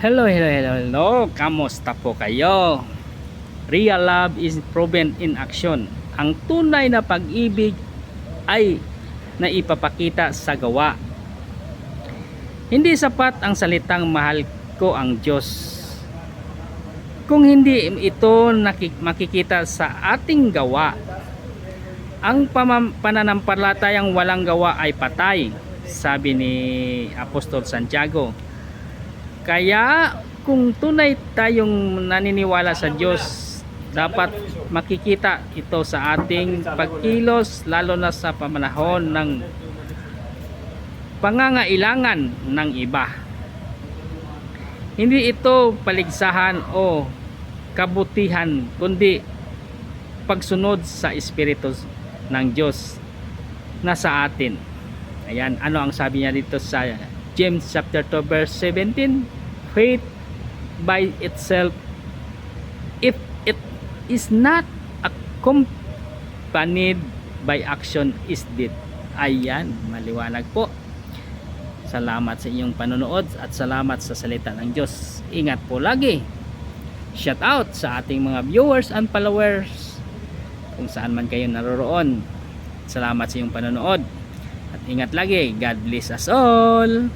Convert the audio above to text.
Hello, hello, hello, hello. Kamusta po kayo? Real love is proven in action. Ang tunay na pag-ibig ay naipapakita sa gawa. Hindi sapat ang salitang mahal ko ang Diyos kung hindi ito makikita sa ating gawa. Ang pananampalatayang walang gawa ay patay, sabi ni Apostol Santiago. Kaya kung tunay tayong naniniwala sa Diyos, dapat makikita ito sa ating pagkilos, lalo na sa pamanahon ng pangangailangan ng iba. Hindi ito paligsahan o kabutihan, kundi pagsunod sa Espiritu ng Diyos na sa atin. Ayan, ano ang sabi niya dito sa James chapter 2 verse 17? Faith by itself, if it is not accompanied by action, is dead. Ayan, maliwanag po. Salamat sa inyong panonood at salamat sa salita ng Diyos. Ingat po lagi. Shout out sa ating mga viewers and followers kung saan man kayo naroroon. Salamat sa inyong panonood at ingat lagi. God bless us all.